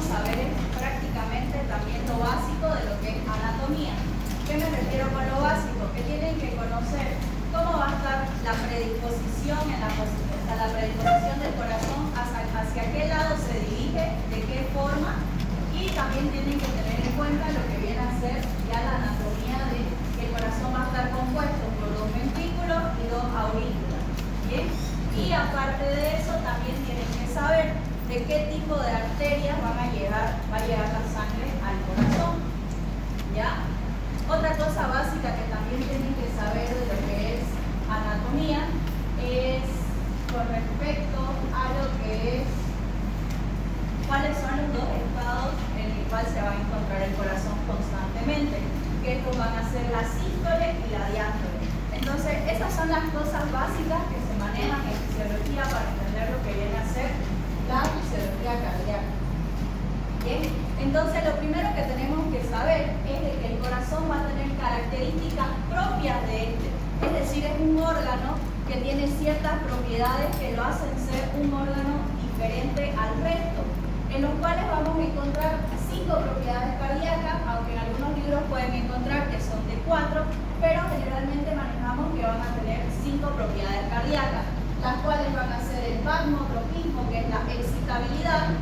saber es prácticamente también lo básico de lo que es anatomía. ¿Qué me refiero con lo básico? Que tienen que conocer cómo va a estar la predisposición la predisposición del corazón hacia qué lado se dirige, de qué forma, y también tienen que tener en cuenta lo que viene a ser ya la anatomía de que el corazón va a estar compuesto por 2 ventrículos y 2 aurículas. ¿Bien? Y aparte de eso también tienen que saber de qué tipo de arterias va a llegar la sangre al corazón. ¿Ya? Otra cosa básica que también tienen que saber de lo que es anatomía es con respecto a lo que es cuáles son los 2 estados en el cual se va a encontrar el corazón constantemente, que estos van a ser la sístole y la diástole. Entonces, esas son las cosas básicas que se manejan en fisiología para entender lo que viene a ser la fisiología cardíaca. ¿Bien? Entonces, lo primero que tenemos que saber es de que el corazón va a tener características propias de este. Es decir, es un órgano que tiene ciertas propiedades que lo hacen ser un órgano diferente al resto, en los cuales vamos a encontrar 5 propiedades cardíacas, aunque en algunos libros pueden encontrar que son de 4, pero generalmente manejamos que van a tener 5 propiedades cardíacas, las cuales van a ser el plasmotropismo, que es la excitabilidad,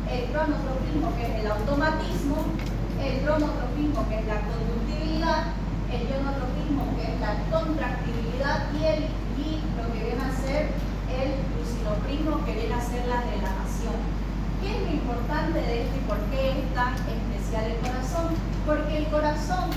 el cronotropismo, que es el automatismo, el bromotropismo, que es la conductibilidad, el ionotropismo, que es la contractibilidad, y lo que viene a ser el glucinoprismo, que viene a ser la relajación. ¿Qué es lo importante de esto y por qué es tan especial el corazón? Porque el corazón,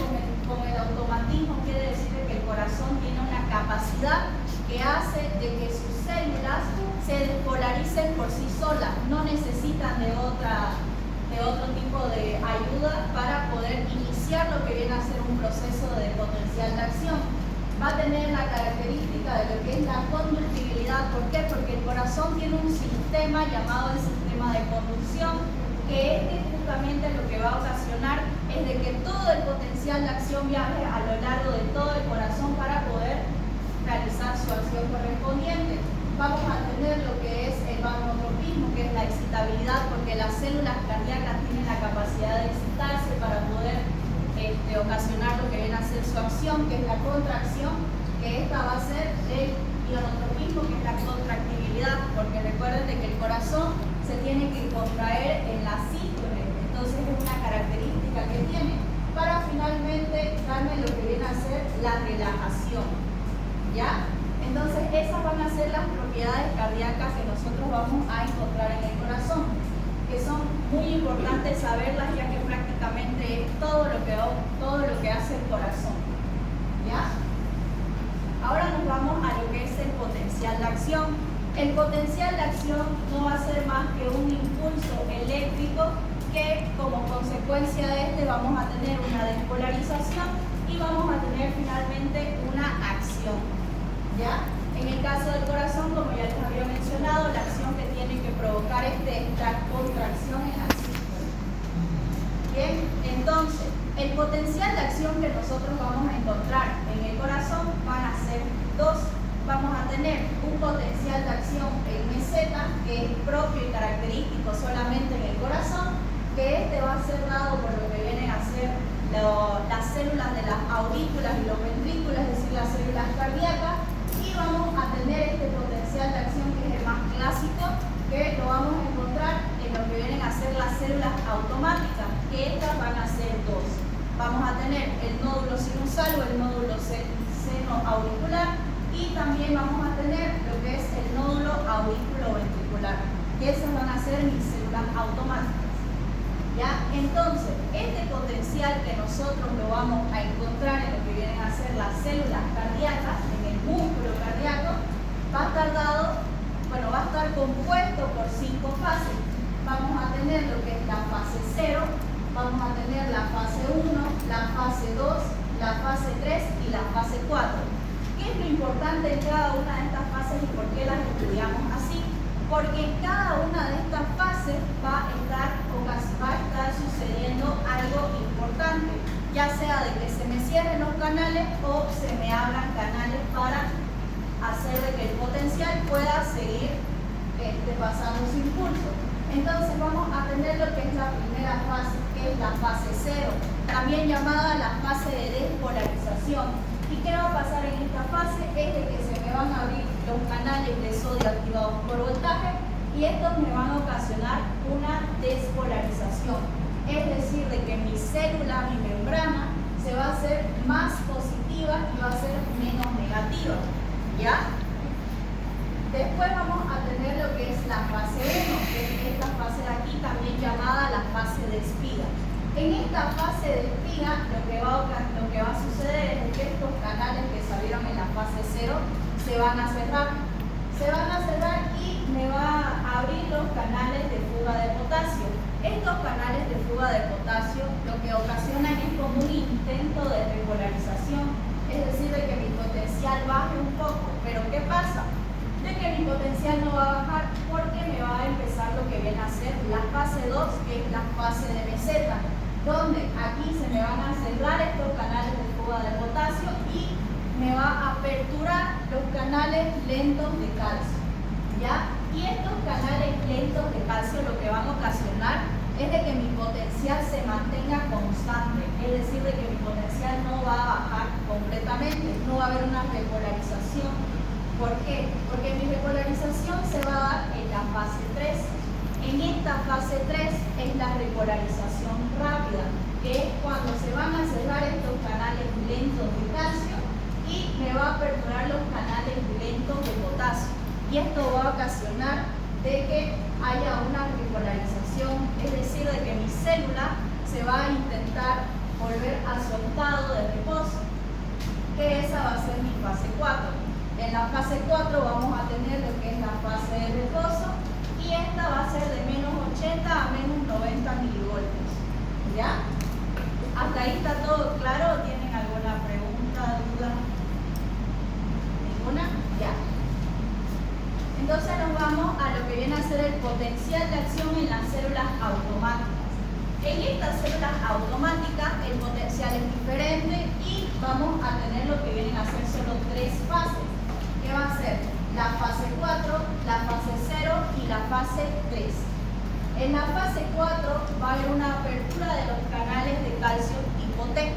con el automatismo, quiere decir que el corazón tiene una capacidad que hace de que sus células se despolaricen por sí solas, no necesitan de otro tipo de ayuda para poder iniciar lo que viene a ser un proceso de potencial de acción. Va a tener la característica de lo que es la conductibilidad. ¿Por qué? Porque el corazón tiene un sistema llamado el sistema de conducción, que justamente lo que va a ocasionar es de que todo el potencial de acción viaje a lo largo de todo el corazón para poder realizar su acción correspondiente. Vamos a tener lo que es el plasmotropismo, que es la excitabilidad, porque las células cardíacas tienen la capacidad de excitarse para poder ocasionar lo que viene a ser su acción, que es la contracción, que esta va a ser el ionotropismo, que es la contractibilidad, porque recuerden de que el corazón se tiene que contraer en la sístole, entonces es una característica que tiene para finalmente darme lo que viene a ser la relajación. ¿Ya? Entonces esas van a ser las propiedades cardíacas que nosotros vamos a encontrar en el corazón, que son muy importantes saberlas, ya que prácticamente es todo lo que hace el corazón. ¿Ya? Ahora nos vamos a lo que es el potencial de acción. El potencial de acción no va a ser más que un impulso eléctrico que como consecuencia de este vamos a tener una despolarización y vamos a tener finalmente una acción. ¿Ya? En el caso del corazón, como ya les había mencionado, la acción que tiene que provocar es esta contracción en la sístole. Bien, entonces, el potencial de acción que nosotros vamos a encontrar en el corazón van a ser 2. Vamos a tener un potencial de acción en meseta, que es propio y característico solamente en el corazón, que este va a ser dado por lo que vienen a ser las células de las aurículas y los ventrículos, es decir, las células cardíacas. Y vamos a tener este potencial de acción que es el más clásico, que lo vamos a encontrar en lo que vienen a ser las células automáticas, que estas van a ser 2. Vamos a tener el nódulo sinusal o el nódulo seno auricular, y también vamos a tener lo que es el nódulo auriculoventricular, que esas van a ser mis células automáticas. ¿Ya? Entonces, este potencial que nosotros lo vamos a encontrar en lo que vienen a ser las células cardíacas, en el músculo cardíaco, va a estar compuesto por 5 fases. Vamos a tener lo que es la fase 0, vamos a tener la fase 1, la fase 2, la fase 3 y la fase 4. ¿Qué es lo importante en cada una de estas fases y por qué las estudiamos así? Porque en cada una de estas fases va a estar sucediendo algo importante, ya sea de que se me cierren los canales o se me abran canales para hacer de que el potencial pueda seguir pasando su impulso. Entonces vamos a tener lo que es la primera fase, que es la fase 0, también llamada la fase de despolarización. ¿Y qué va a pasar en esta fase? Es de que se me van a abrir los canales de sodio activados por voltaje y estos me van a ocasionar una despolarización. Es decir, de que mi célula, mi membrana, se va a hacer más positiva y va a ser menos negativa. ¿Ya? Después vamos a tener lo que es la fase 1, que es esta fase de aquí, también llamada la fase de espiga. En esta fase de espiga, lo que va a suceder es que estos canales que salieron en la fase 0 se van a cerrar. Se van a cerrar y me va a abrir los canales de fuga de potasio. Estos canales de fuga de potasio lo que ocasionan es como un intento de repolarización, es decir, de que mi potencial baje un poco. Pero ¿qué pasa? De que mi potencial no va a bajar porque me va a empezar lo que viene a ser la fase 2, que es la fase de meseta, donde aquí se me van a cerrar estos canales de fuga de potasio y me va a aperturar los canales lentos de calcio. ¿Ya? Y estos canales lentos de calcio lo que van a ocasionar es de que mi potencial se mantenga constante, es decir, de que mi potencial no va a bajar completamente, no va a haber una repolarización. ¿Por qué? Porque mi repolarización se va a dar en la fase 3. En esta fase 3 es la repolarización rápida, que es cuando se van a cerrar estos canales lentos de calcio y me va a aperturar los canales lentos de potasio. Y esto va a ocasionar de que haya una repolarización, es decir, de que mi célula se va a intentar volver a su estado de reposo, que esa va a ser mi fase 4. En la fase 4 vamos a tener lo que es la fase de reposo y esta va a ser de menos 80 a menos 90 milivoltios. ¿Ya? ¿Hasta ahí está todo claro? ¿Tienen alguna pregunta, duda? ¿Ninguna? Ya. Entonces nos vamos a lo que viene a ser el potencial de acción en las células automáticas. En estas células automáticas el potencial es diferente y vamos a tener lo que vienen a ser solo 3 fases. Que va a ser la fase 4, la fase 0 y la fase 3. En la fase 4 va a haber una apertura de los canales de calcio tipo T,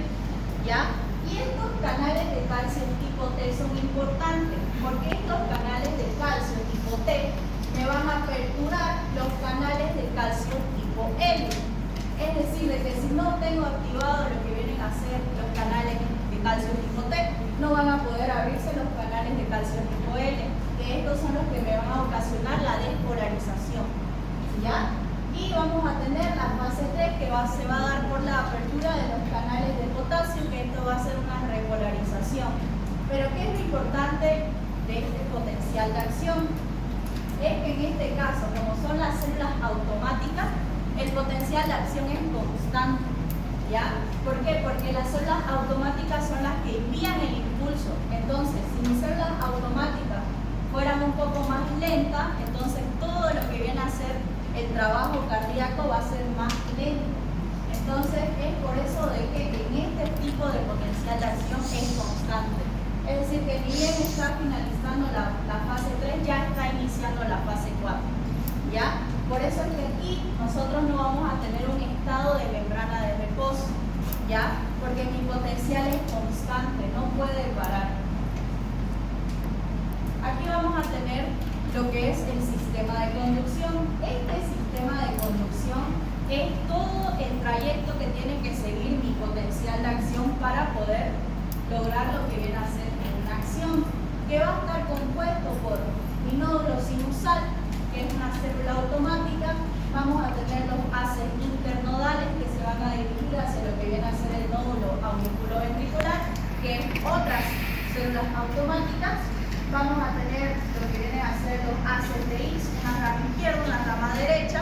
¿ya? Y estos canales de calcio tipo T son importantes porque estos canales de calcio tipo T me van a aperturar los canales de calcio tipo L. Es decir, de que si no tengo activado lo que vienen a ser los canales de calcio tipo T, no van a poder abrirse los canales de calcio tipo L, que estos son los que me van a ocasionar la despolarización. ¿Ya? Y vamos a tener la fase 3 que se va a dar por la apertura de los canales de potasio, que esto va a ser una repolarización. Pero ¿qué es lo importante de este potencial de acción? Es que en este caso, como son las células automáticas, el potencial de acción es constante. ¿Ya? ¿Por qué? Porque las células automáticas son las que envían el impulso. Entonces, si mis células automáticas fueran un poco más lentas, entonces todo lo que viene a ser el trabajo cardíaco va a ser más lento. Entonces, es por eso de que en este tipo de potencial de acción es constante. Es decir, que ni bien está finalizando la fase 3, ya está iniciando la fase 4. ¿Ya? Por eso es que aquí nosotros no vamos a tener un estado de membrana de reposo, ¿ya? Porque mi potencial es constante, no puede parar. Aquí vamos a tener lo que es el sistema de conducción. Este sistema de conducción es todo el trayecto que tiene que seguir mi potencial de acción para poder lograr lo que viene a ser una acción, que va a estar compuesto por mi nódulo sinusal, que es una célula automática. Vamos a tener los haces internodales que se van a dirigir hacia lo que viene a ser el nódulo auriculoventricular, que es otras células automáticas. Vamos a tener lo que viene a ser los haces de X, una rama izquierda, una rama derecha,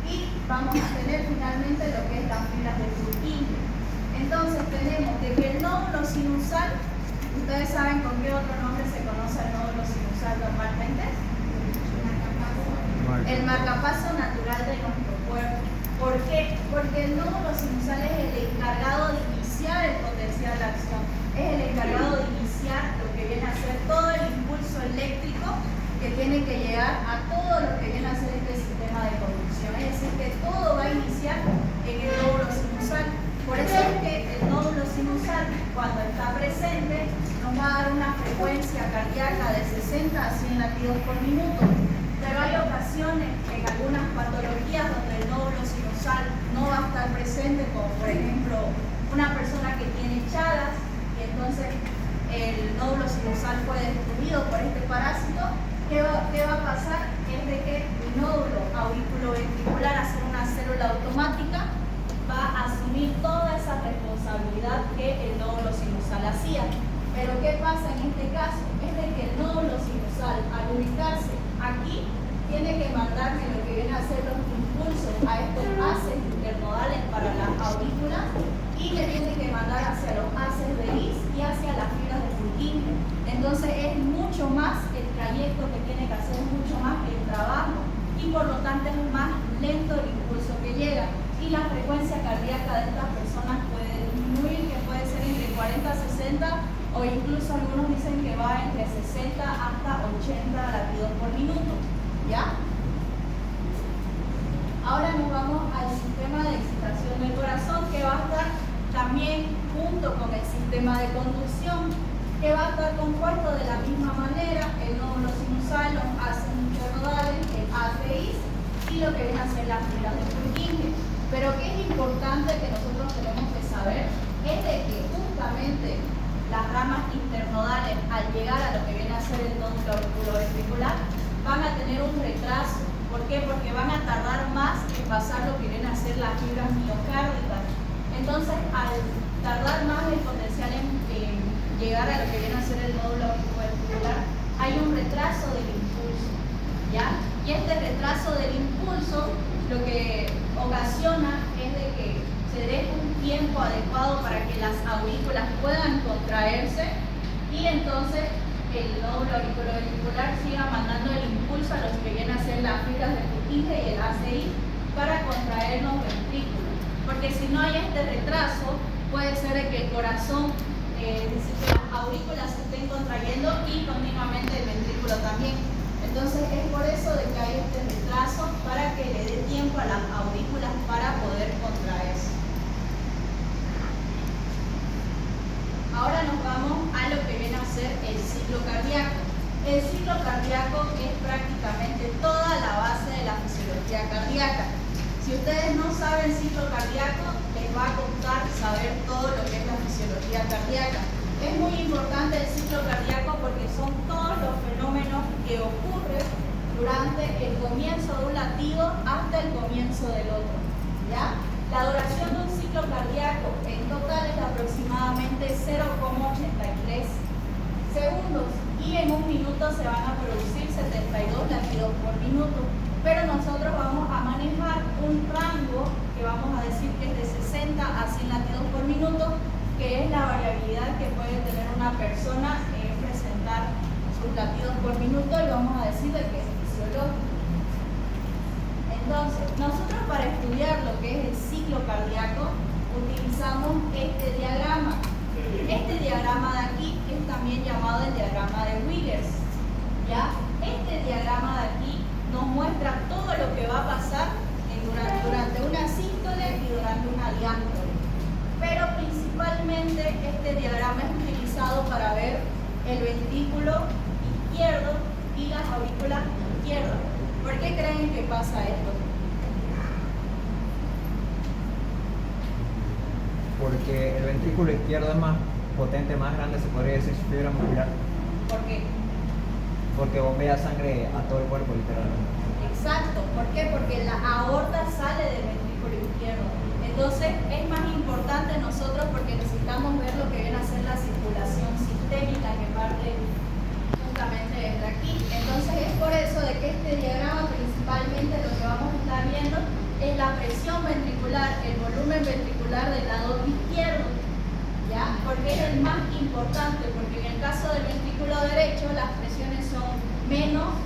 y vamos a tener finalmente lo que es las filas de Purkinje. Entonces tenemos de que el nódulo sinusal, ustedes saben con qué otro nombre se conoce el nódulo sinusal normalmente. El marcapaso natural de nuestro cuerpo. ¿Por qué? Porque el nódulo sinusal es el encargado de iniciar el potencial de acción. Es el encargado de iniciar lo que viene a ser todo el impulso eléctrico que tiene que llegar a todo lo que viene a ser este sistema de conducción. 60 a 100 latidos por minuto. Pero hay ocasiones en algunas patologías donde el nódulo sinusal no va a estar presente, como por ejemplo una persona que tiene Chagas y entonces el nódulo sinusal fue destruido por este parásito. ¿Qué va a pasar? Es de que el nódulo auriculoventricular, al ser una célula automática, va a asumir toda esa responsabilidad que el nódulo sinusal hacía. Pero ¿qué pasa en este caso? Es de que el nódulo sinusal, al ubicarse aquí, tiene que mandarme lo que viene a ser los impulsos a estos haces internodales para las aurículas y le tiene que mandar hacia los haces de His y hacia las fibras de Purkinje. Entonces es mucho más el trayecto que tiene que hacer, mucho más el trabajo y por lo tanto es más lento el impulso que llega y la frecuencia cardíaca de estas personas puede disminuir, que puede ser entre 40 a 60 o incluso algunos dicen que va entre 60 hasta 80 latidos por minuto. ¿Ya? Ahora nos vamos al sistema de excitación del corazón, que va a estar también junto con el sistema de conducción, que va a estar compuesto de la misma manera, el nódulo sinusal, los haces internodales, el ATI y lo que viene a ser las fibras de Purkinje. Pero que es importante que nosotros tenemos que saber es de que justamente las ramas internodales, al llegar a lo que viene a ser el nódulo auriculoventricular, van a tener un retraso. ¿Por qué? Porque van a tardar más en pasar lo que vienen a ser las fibras miocárdicas. Entonces, al tardar más el potencial en llegar a lo que viene a ser el nódulo auriculoventricular, hay un retraso del impulso, ¿ya? Y este retraso del impulso lo que ocasiona es de que se dé un tiempo adecuado para que las aurículas puedan contraerse y entonces el nódulo auriculoventricular siga mandando el impulso a los que vienen a ser las fibras de Purkinje y el ACI para contraer los ventrículos. Porque si no hay este retraso, puede ser que el corazón, es decir, que las aurículas se estén contrayendo y continuamente el ventrículo también. Entonces es por eso de que hay este retraso para que le dé tiempo a las aurículas para poder contraerse. Ahora nos vamos a lo que viene a ser el ciclo cardíaco. El ciclo cardíaco es prácticamente toda la base de la fisiología cardíaca. Si ustedes no saben ciclo cardíaco, les va a costar saber todo lo que es la fisiología cardíaca. Es muy importante el ciclo cardíaco porque son todos los fenómenos que ocurren durante el comienzo de un latido hasta el comienzo del otro, ¿ya? La duración de un ciclo cardíaco en total es aproximadamente 0,83 segundos y en un minuto se van a producir 72 latidos por minuto. Pero nosotros vamos a manejar un rango que vamos a decir que es de 60 a 100 latidos por minuto, que es la variabilidad que puede tener una persona en presentar sus latidos por minuto y vamos a decir de que es fisiológico. Entonces, nosotros para estudiar lo que es el ciclo cardíaco utilizamos este diagrama. Este diagrama de aquí es también llamado el diagrama de Wiggers, ¿ya? Este diagrama de aquí nos muestra todo lo que va a pasar durante una sístole y durante una diástole. Pero principalmente este diagrama es utilizado para ver el ventrículo izquierdo y las aurículas izquierdas. ¿Por qué creen que pasa esto? Porque el ventrículo izquierdo es más potente, más grande, se podría decir, su fibra muscular. ¿Por qué? Porque bombea sangre a todo el cuerpo, literalmente. Exacto. ¿Por qué? Porque la aorta sale del ventrículo izquierdo. Entonces es más importante nosotros porque necesitamos ver lo que viene a ser la circulación sistémica que parte justamente desde aquí. Entonces es por eso de que este diagrama principalmente lo que vamos a estar viendo es la presión ventricular, el volumen ventricular del lado izquierdo, ¿ya? Porque es el más importante, porque en el caso del ventrículo derecho las presiones son menos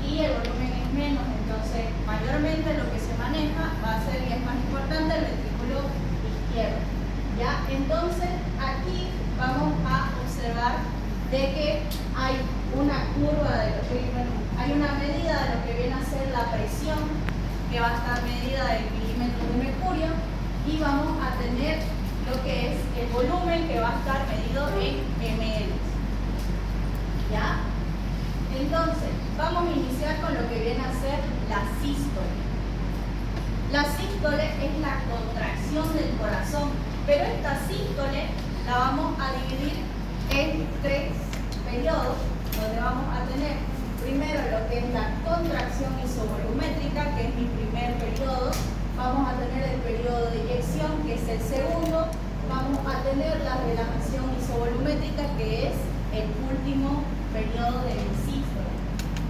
y el volumen es menos, entonces mayormente lo que se maneja va a ser, y es más importante, el ventrículo izquierdo, ¿ya? Entonces aquí vamos a observar de que hay una curva de lo que, bueno, hay una medida de lo que viene a ser la presión que va a estar medida del milímetro de mercurio y vamos a tener lo que es el volumen que va a estar medido en ml, ¿ya? Entonces, vamos a iniciar con lo que viene a ser la sístole. La sístole es la contracción del corazón, pero esta sístole la vamos a dividir en 3 periodos, donde vamos a tener primero lo que es la contracción isovolumétrica, que es mi primer periodo. Vamos a tener el periodo de eyección, que es el segundo. Vamos a tener la relajación isovolumétrica, que es el último periodo de mi sístole.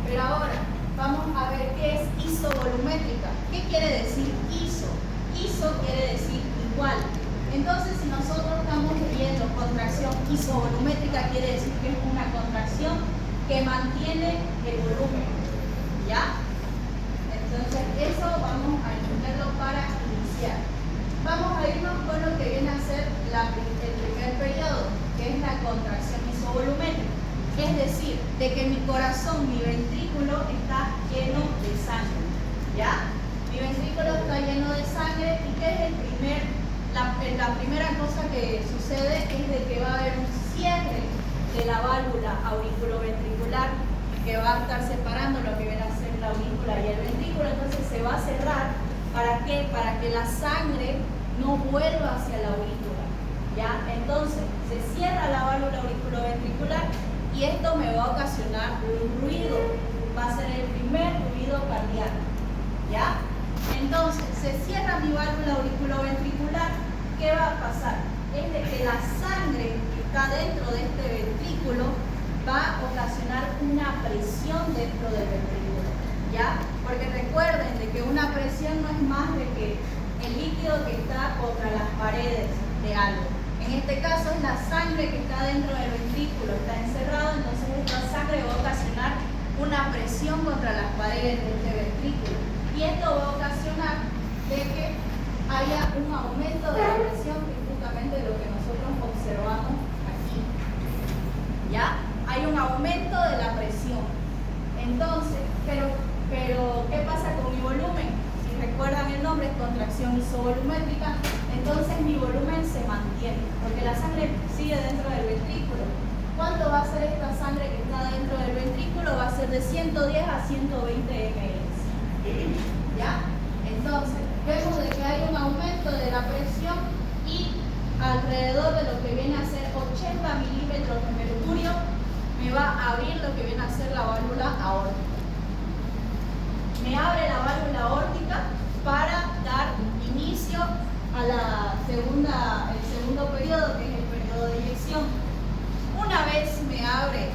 Pero ahora vamos a ver qué es isovolumétrica. ¿Qué quiere decir iso? Iso quiere decir igual. Entonces, si nosotros estamos viendo contracción isovolumétrica, quiere decir que es una contracción que mantiene el volumen. ¿Ya? Entonces, eso vamos a entenderlo para iniciar. Vamos a irnos con lo que viene a ser el primer periodo, que es la contracción isovolumétrica. Es decir, de que mi corazón, mi ventrículo está lleno de sangre. ¿Ya? Mi ventrículo está lleno de sangre. ¿Y qué es la primera cosa que sucede? Es de que va a haber un cierre de la válvula auriculoventricular que va a estar separando lo que viene a ser la aurícula y el ventrículo. Entonces se va a cerrar. ¿Para qué? Para que la sangre no vuelva hacia la aurícula. ¿Ya? Entonces se cierra la válvula auriculoventricular y esto me va a ocasionar un ruido. Va a ser el primer ruido cardíaco. ¿Ya? Entonces se cierra mi válvula auriculoventricular. ¿Qué va a pasar? Es de que la sangre que está dentro de este ventrículo va a ocasionar una presión dentro del ventrículo. ¿Ya? Porque recuerden de que una presión no es más de que el líquido que está contra las paredes de algo. En este caso es la sangre que está dentro del ventrículo, está encerrado, entonces esta sangre va a ocasionar una presión contra las paredes de este ventrículo. Y esto va a ocasionar de que haya un aumento de la presión, que es justamente lo que nosotros observamos aquí. ¿Ya? Hay un aumento de la presión. Entonces, pero ¿qué pasa con mi volumen? Si recuerdan el nombre, es contracción isovolumétrica. Entonces mi volumen se mantiene, porque la sangre sigue dentro del ventrículo. ¿Cuánto va a ser esta sangre que está dentro del ventrículo? Va a ser de 110 a 120 ml. ¿Ya? Entonces, vemos de que hay un aumento de la presión y alrededor de lo que viene a ser 80 milímetros de mercurio me va a abrir lo que viene a ser la válvula aórtica. Me abre la válvula aórtica para dar inicio a el segundo periodo, que es el periodo de eyección. Una vez me abre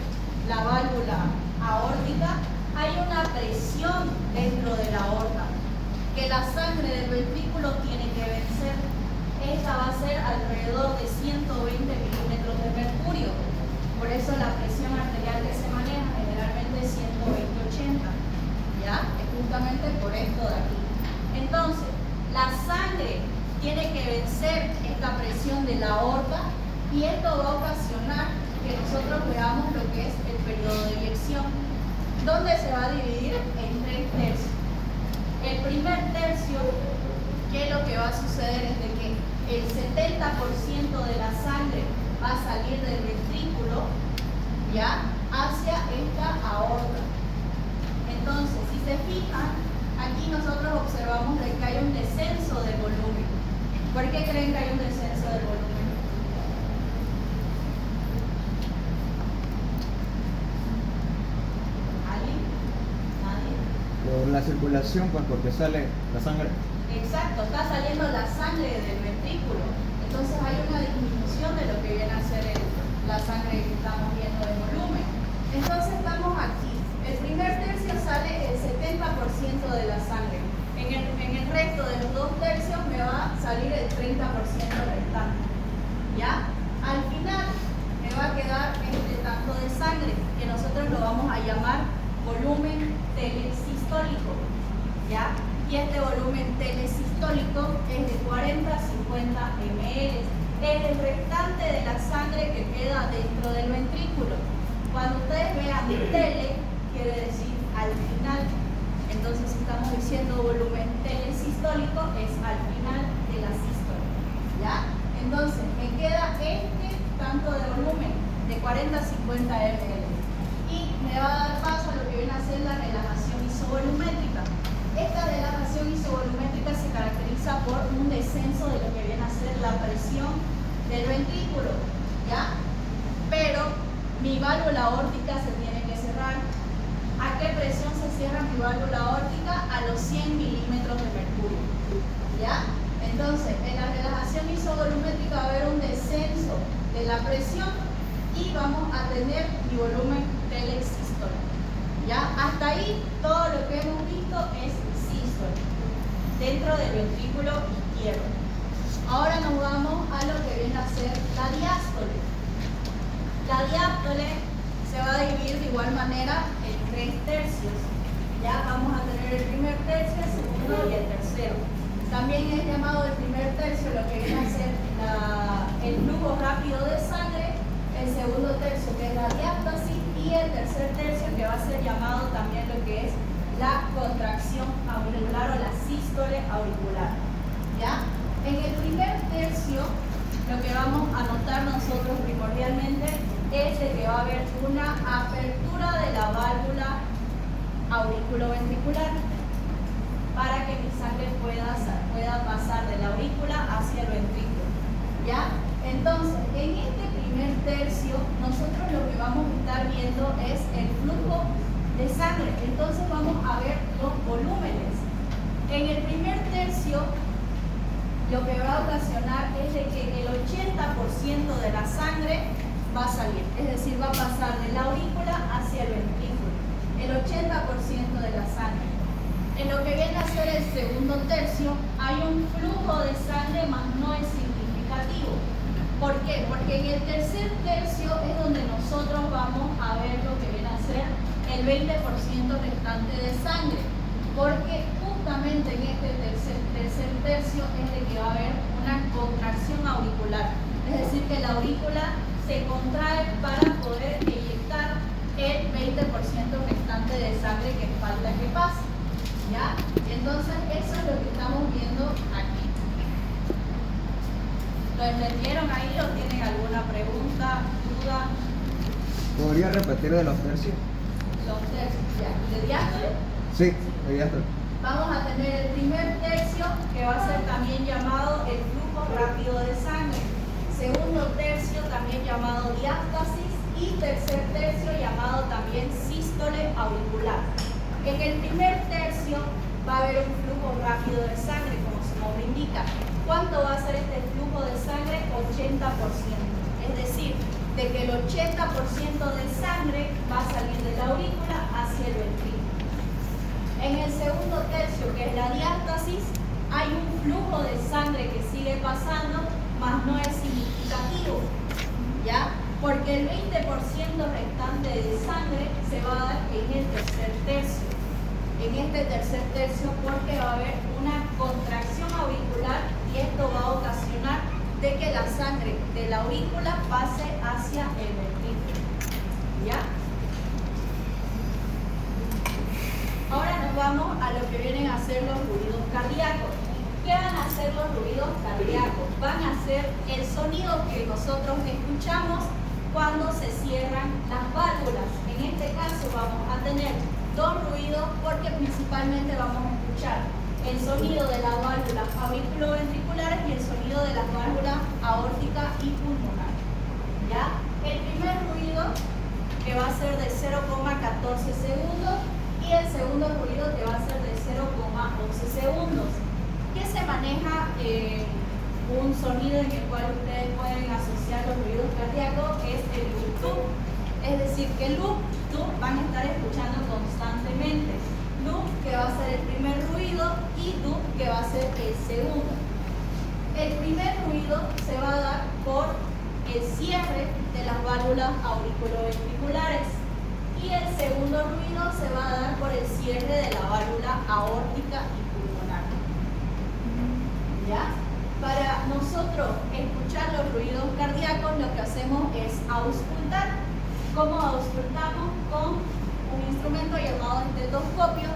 la válvula aórtica, hay una presión dentro de la aorta que la sangre del ventrículo tiene que vencer. Esta va a ser alrededor de 120 milímetros de mercurio. Por eso la presión arterial que se maneja generalmente es 120-80. ¿Ya? Es justamente por esto de aquí. Entonces, la sangre tiene que vencer esta presión de la aorta y esto va a ocasionar que nosotros veamos lo que es el periodo de eyección, donde se va a dividir en 3 tercios. El primer tercio, ¿qué es lo que va a suceder? Es de que el 70% de la sangre va a salir del ventrículo, ¿ya?, hacia esta aorta. Entonces, si se fijan, aquí nosotros observamos de que hay un descenso del volumen. ¿Por qué creen que hay un descenso del volumen? ¿Alguien? ¿Nadie? Por la circulación, pues porque sale la sangre. Exacto, está saliendo la sangre del ventrículo. Entonces hay una disminución de lo que viene a ser la sangre que estamos viendo de volumen. Entonces estamos aquí. El primer tercio sale el 70% de la sangre. En el resto de los 2 tercios me va a salir el 30% restante. ¿Ya? Al final me va a quedar este tanto de sangre, que nosotros lo vamos a llamar volumen telesistólico. ¿Ya? Y este volumen telesistólico es de 40 a 50 ml. Es el restante de la sangre que queda dentro del ventrículo. Cuando ustedes vean tele, quiere decir al final. Entonces, si estamos diciendo volumen telesistólico, es al final de la sístole. ¿Ya? Entonces, me queda este tanto de volumen, de 40 a 50 ml. Y me va a dar paso viene a ser la relajación isovolumétrica. Esta relajación isovolumétrica se caracteriza por un descenso de lo que viene a ser la presión del ventrículo, ¿ya? Pero mi válvula aórtica se tiene que cerrar. ¿A qué presión se cierra mi válvula aórtica? A los 100 milímetros de mercurio, ¿ya? Entonces, en la relajación isovolumétrica va a haber un descenso de la presión y vamos a tener mi volumen telexístole, ¿ya? Hasta ahí todo lo que hemos visto es sístole dentro del ventrículo izquierdo. Ahora nos vamos a lo que viene a ser la diástole. La diástole se va a dividir de igual manera en 3 tercios. Ya vamos a tener el primer tercio, el segundo y el tercero. También es llamado el primer tercio lo que viene a ser el flujo rápido de sangre, el segundo tercio que es la diástasis y el tercer tercio que va a ser llamado también lo que es la contracción auricular o la sístole auricular. ¿Ya? En el primer tercio, lo que vamos a notar nosotros primordialmente es de que va a haber una apertura de la válvula auriculoventricular para que mi sangre pueda pasar de la aurícula hacia el ventrículo. ¿Ya? Entonces, en este primer tercio, nosotros lo que vamos a estar viendo es el flujo de sangre. Entonces vamos a ver los volúmenes. En el primer tercio, lo que va a ocasionar es de que el 80% de la sangre va a salir, es decir, va a pasar de la aurícula hacia el ventrículo, el 80% de la sangre. En lo que viene a ser el segundo tercio, hay un flujo de sangre, más no es significativo. ¿Por qué? Porque en el tercer tercio es donde nosotros vamos a ver lo que viene a ser el 20% restante de sangre, porque justamente en este tercer tercio es de que va a haber una contracción auricular, es decir, que la aurícula se contrae para poder inyectar el 20% restante de sangre que falta que pase, ¿ya? Entonces eso es lo que estamos viendo aquí. ¿Lo entendieron ahí o tienen alguna pregunta, duda? ¿Podría repetir de los tercios? Los tercios, ya. ¿De diástole? Sí, de diástole. Vamos a tener el primer tercio, que va a ser también llamado el flujo rápido de sangre. Segundo tercio, también llamado diástasis. Y tercer tercio, llamado también sístole auricular. En el primer tercio va a haber un flujo rápido de sangre, como su nombre indica. ¿Cuánto va a ser este flujo de sangre? 80%. Es decir, de que el 80% de sangre va a salir de la aurícula hacia el ventrículo. En el segundo tercio, que es la diástasis, hay un flujo de sangre que sigue pasando, mas no es significativo, ¿ya? Porque el 20% restante de sangre se va a dar en el tercer tercio. En este tercer tercio, porque va a haber una contracción auricular y esto va a ocasionar de que la sangre de la aurícula pase hacia el ventrículo, ¿ya? Ahora nos vamos a lo que vienen a ser los ruidos cardíacos. ¿Qué van a ser los ruidos cardíacos? Van a ser el sonido que nosotros escuchamos cuando se cierran las válvulas. En este caso vamos a tener 2 ruidos porque principalmente vamos a escuchar el sonido de las válvulas auriculoventriculares y el sonido de las válvulas aórtica y pulmonar. ¿Ya? El primer ruido, que va a ser de 0,14 segundos, y el segundo ruido, que va a ser de 0,11 segundos. ¿Qué se maneja un sonido en el cual ustedes pueden asociar los ruidos cardíacos? Es el loop. Es decir, que loop van a estar escuchando constantemente. Loop, que va a ser el primer ruido, y loop, que va a ser el segundo. El primer ruido se va a dar por el cierre de las válvulas auriculoventriculares. Y el segundo ruido se va a dar por el cierre de la válvula aórtica y pulmonar. ¿Ya? Para nosotros escuchar los ruidos cardíacos, lo que hacemos es auscultar. ¿Cómo auscultamos? Con un instrumento llamado estetoscopio,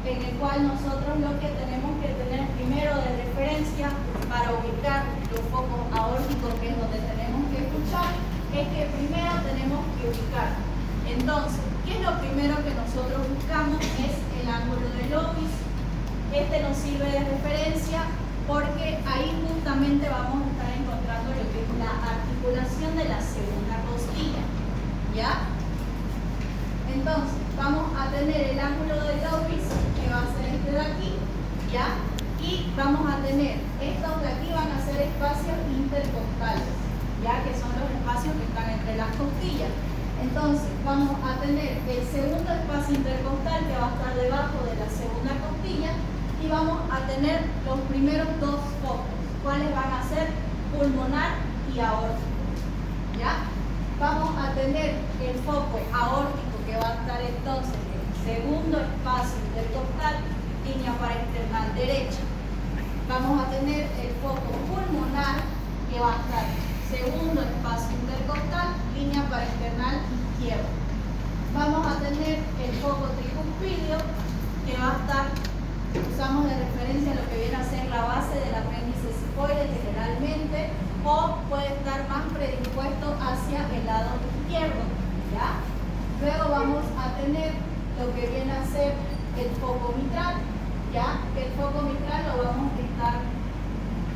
en el cual nosotros lo que tenemos que tener primero de referencia para ubicar los focos aórticos, que es donde tenemos que escuchar, es que primero tenemos que ubicar. Entonces, ¿Qué es lo primero que nosotros buscamos? Es el ángulo del ovis. Este nos sirve de referencia porque ahí justamente vamos a estar encontrando lo que es la articulación de la segunda costilla, ¿ya? Entonces, vamos a tener el ángulo del ovis, que va a ser este de aquí, ¿ya? Y vamos a tener, estos de aquí van a ser espacios intercostales, ¿ya? Que son los espacios que están entre las costillas. Entonces, vamos a tener el segundo espacio intercostal que va a estar debajo de la segunda costilla y vamos a tener los primeros dos focos, cuáles van a ser pulmonar y aórtico, ¿ya? Vamos a tener el foco aórtico que va a estar entonces en el segundo espacio intercostal, línea paraesternal derecha. Vamos a tener el foco pulmonar que va a estar segundo espacio intercostal, línea paraesternal izquierda. Vamos a tener el foco tricuspidio que va a estar, usamos de referencia lo que viene a ser la base del apéndice cifoide generalmente, o puede estar más predispuesto hacia el lado izquierdo, ¿ya? Luego vamos a tener lo que viene a ser el foco mitral, ¿ya? Que el foco mitral lo vamos a estar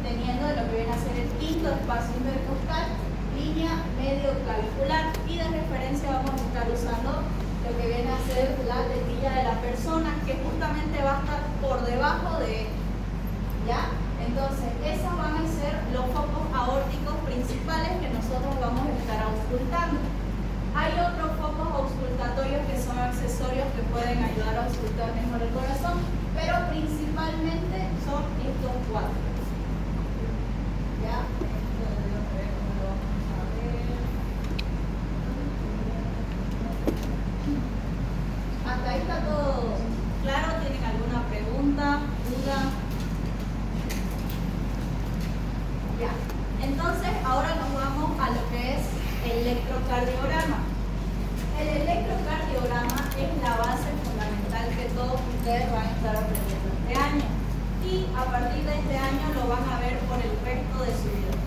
teniendo de lo que viene a ser el quinto espacio intercostal, línea medio clavicular, y de referencia vamos a estar usando lo que viene a ser la tetilla de la persona, que justamente va a estar por debajo de él, ¿ya? Entonces, esos van a ser los focos aórticos principales que nosotros vamos a estar auscultando. Hay otros focos auscultatorios que son accesorios que pueden ayudar a auscultar mejor el corazón, pero principalmente son estos cuatro. ¿Ya? Hasta ahí está todo claro. ¿Tienen alguna pregunta, duda? Ya. Entonces, ahora nos vamos a lo que es el electrocardiograma. El electrocardiograma es la base fundamental que todos ustedes van a estar aprendiendo este año. Y a partir de este año lo van a ver por el resto de su vida.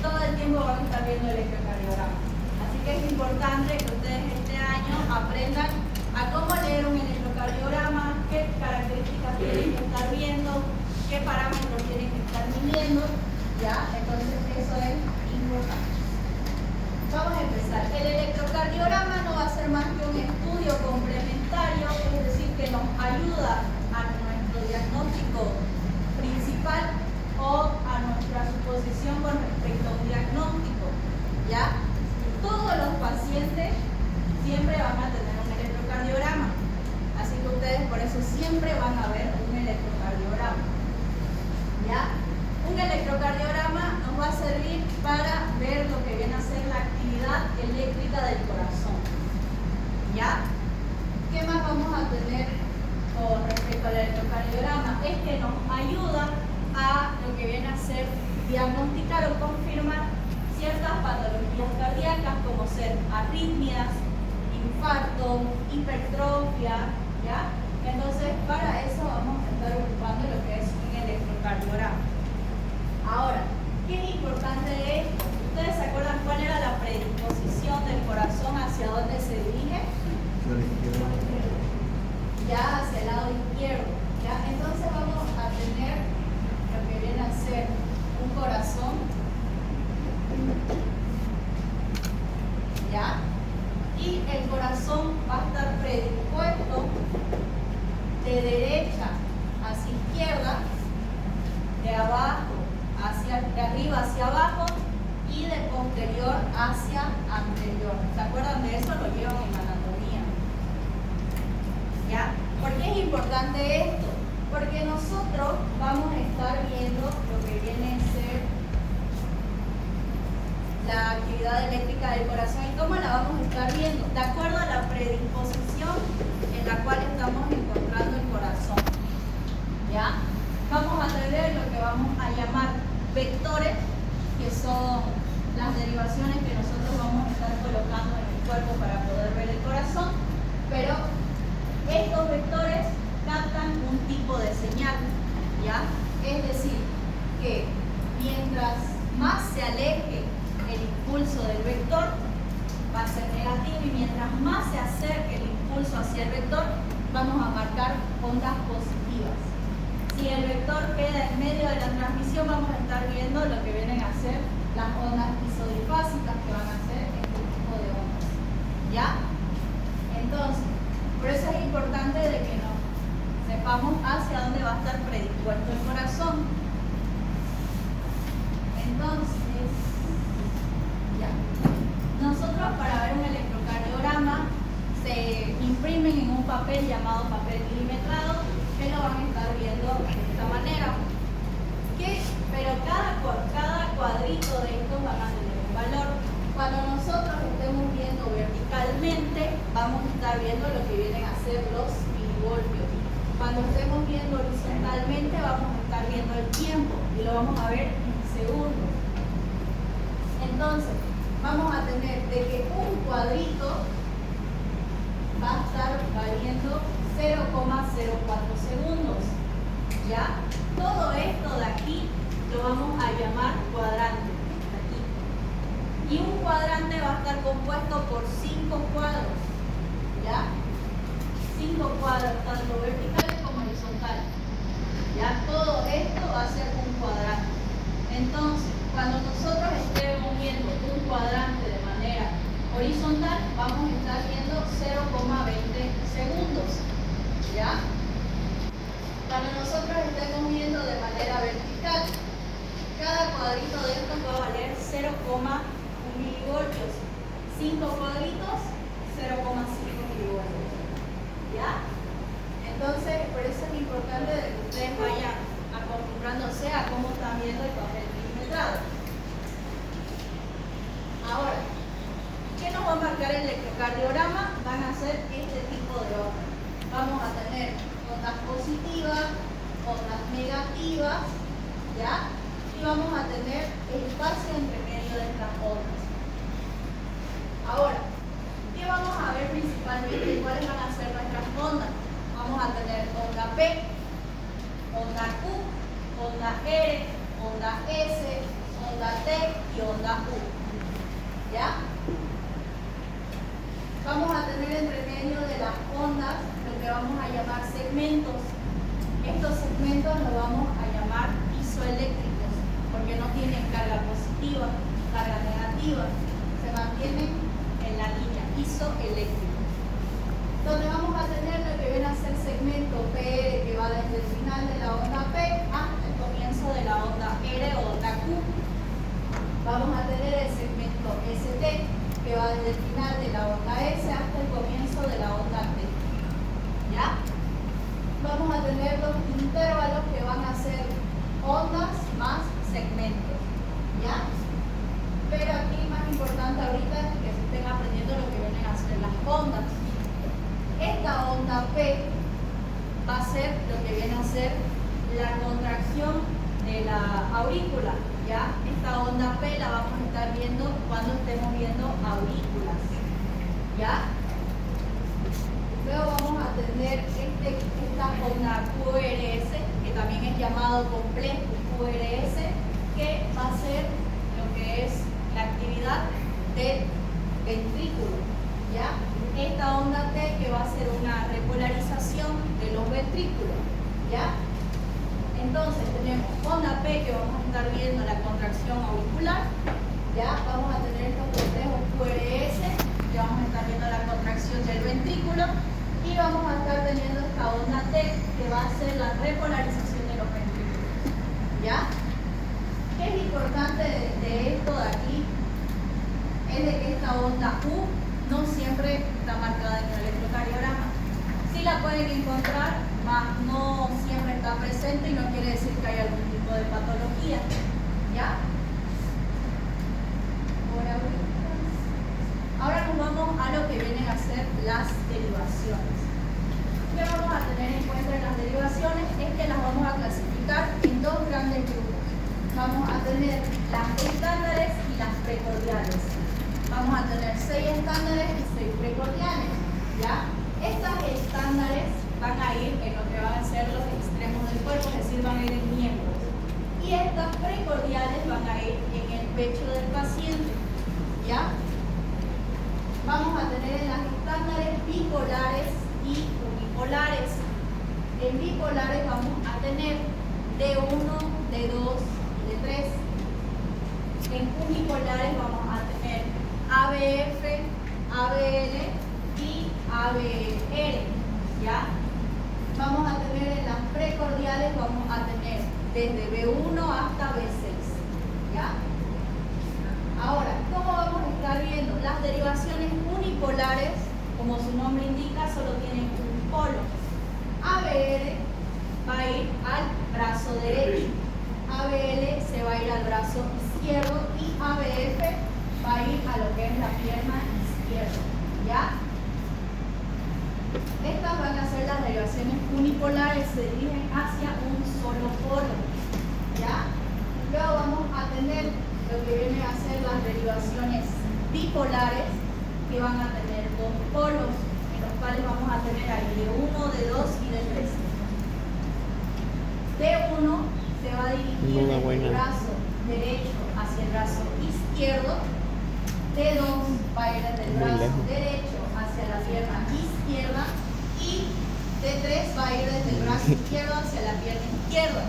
Todo el tiempo van a estar viendo el electrocardiograma. Así que es importante que ustedes este año aprendan a cómo leer un electrocardiograma, qué características tienen que estar viendo, qué parámetros tienen que estar midiendo, ¿ya? Entonces eso es importante. Vamos a empezar. El electrocardiograma no va a ser más que un estudio complementario, es decir, que nos ayuda a nuestro diagnóstico principal o a nuestra suposición con respecto a un diagnóstico, ¿ya? Todos los pacientes siempre van a tener un electrocardiograma, así que ustedes por eso siempre van a ver un electrocardiograma, ¿ya? Un electrocardiograma nos va a servir para ver lo que viene a ser la actividad eléctrica del corazón, ¿ya? ¿Qué más vamos a tener con respecto al electrocardiograma? Es que nos ayuda a lo que viene a ser diagnosticar o confirmar ciertas patologías cardíacas como ser arritmias, infarto, hipertrofia, ¿ya? Entonces, para eso vamos a estar ocupando lo que es un electrocardiograma. Ahora, ¿qué es importante de esto? ¿Ustedes se acuerdan cuál era la predisposición del corazón hacia dónde se dirige? Ya hacia el lado izquierdo, ¿ya? Entonces vamos a tener lo que viene a ser un corazón, ¿ya? Y el corazón va a estar predispuesto de derecha hacia izquierda, de abajo de arriba hacia abajo y de posterior hacia anterior. ¿Se acuerdan de eso? Lo llevan en anatomía. ¿Ya? ¿Por qué es importante esto? Porque nosotros vamos a estar viendo lo que viene a ser la actividad eléctrica del corazón y cómo la vamos a estar viendo, de acuerdo a la predisposición en la cual estamos encontrando el corazón. ¿Ya? Vamos a tener lo que vamos a llamar vectores, que son las derivaciones que nosotros vamos a estar colocando en el cuerpo para poder ver el corazón, pero estos vectores captan un tipo de señal, ¿ya? Es decir, que mientras más se aleje el impulso del vector, va a ser negativo, y mientras más se acerque el impulso hacia el vector, vamos a marcar ondas positivas. Si el vector queda en medio de la transmisión, vamos a estar viendo lo que vienen a ser las ondas isodifásicas, que van a ser este tipo de ondas. ¿Ya? Entonces, por eso es importante de que nos sepamos hacia dónde va a estar predispuesto el corazón. Entonces, ya. Nosotros, para ver un electrocardiograma, se imprimen en un papel llamado papel milimetrado, que lo van a estar viendo de esta manera. Pero cada cuadrito de estos van a tener un valor. Cuando nosotros estemos viendo verticalmente, vamos a estar viendo lo que vienen a ser los milivoltios. Cuando estemos viendo horizontalmente, vamos a estar viendo el tiempo y lo vamos a ver en segundos. Entonces, vamos a tener de que un cuadrito va a estar valiendo 0,04 segundos. ¿Ya? Todo esto de aquí lo vamos a llamar cuadrante. Aquí. Y un cuadrante va a estar compuesto por 5 cuadros. ¿Ya? 5 cuadros, tanto verticales como horizontales. ¿Ya? Todo esto va a ser un cuadrante. Entonces, cuando nosotros estemos viendo un cuadrante de manera horizontal, vamos a estar viendo 0,20 segundos. ¿Ya? Cuando nosotros estemos viendo de manera vertical, cada cuadrito de estos va a valer 0,1 milivoltios. 5 cuadritos, 0,5 milivoltios. ¿Ya? Entonces, por eso es importante que ustedes vayan acostumbrándose a cómo están viendo el papel milimetrado. Ahora, ¿qué nos va a marcar el electrocardiograma? Van a ser este tipo de ondas. Vamos a tener ondas positivas, ondas negativas, ¿ya? Y vamos a tener espacio entre medio de estas ondas. Ahora, ¿qué vamos a ver principalmente? ¿Cuáles van a ser nuestras ondas? Vamos a tener onda P, onda Q, onda R, onda S, onda T y onda U. ¿Ya? Vamos a tener entre medio de las ondas lo que vamos a llamar segmentos. Estos segmentos los vamos a llamar isoeléctricos porque no tienen carga positiva, carga negativa, se mantienen en la línea isoeléctrica. Donde vamos a tener lo que viene a ser segmento PR, que va desde el final de la onda P hasta el comienzo de la onda R o onda Q. Vamos a tener el segmento ST, que va desde el final de la onda S hasta el comienzo de la onda T. ¿Ya? Vamos a tener los intervalos que van a ser ondas más segmentos. ¿Ya? Pero aquí más importante ahorita es que se estén aprendiendo lo que vienen a ser las ondas. Esta onda P va a ser lo que viene a ser la contracción de la aurícula. ¿Ya? Esta onda P la vamos a estar viendo cuando estemos viendo aurículas. ¿Ya? Luego vamos a tener esta onda QRS, que también es llamado complejo QRS, que va a ser lo que es la actividad del ventrículo. ¿Ya? Esta onda T, que va a ser una repolarización de los ventrículos. ¿Ya? Entonces tenemos onda P, que vamos a estar viendo la contracción auricular. ¿Ya? Vamos a tener estos complejos QRS, que vamos a estar viendo la contracción del ventrículo. Y vamos a estar teniendo esta onda T, que va a ser la repolarización de los ventrículos. ¿Ya? ¿Qué es importante de esto de aquí? Es de que esta onda U no siempre está marcada en el electrocardiograma. Sí la pueden encontrar, mas no siempre está presente y no quiere decir que hay algún tipo de patología. ¿Ya? Ahora nos vamos a lo que vienen a ser las derivaciones. ¿Qué vamos a tener en cuenta en las derivaciones? Es que las vamos a clasificar en dos grandes grupos. Vamos a tener las estándares y las precordiales. Vamos a tener 6 estándares y 6 precordiales. ¿Ya? Estas estándares van a ir en lo que van a ser los extremos del cuerpo, es decir, van a ir en miembros. Y estas precordiales van a ir en el pecho del paciente. ¿Ya? vamos a tener en las estándares bipolares y unipolares. En bipolares vamos a tener D1, D2 y D3. En unipolares vamos a tener ABF, ABL y ABR, ¿ya? Vamos a tener en las precordiales, vamos a tener desde B1 hasta B6, ¿ya? Ahora, ¿cómo vamos a estar viendo? Las derivaciones unipolares, como su nombre indica, solo tienen un polo. ABR va a ir al brazo derecho, ABL se va a ir al brazo izquierdo y ABF va a ir a lo que es la pierna izquierda, ¿ya? Estas van a ser las derivaciones unipolares, se dirigen hacia un solo polo, ¿ya? Luego vamos a tener lo que vienen a ser las derivaciones bipolares, que van a tener dos polos, en los cuales vamos a tener ahí D1, D2 y D3. D1 se va a dirigir desde el brazo derecho hacia el brazo izquierdo, D2 va a ir desde el brazo derecho hacia la pierna izquierda y D3 va a ir desde el brazo izquierdo hacia la pierna izquierda.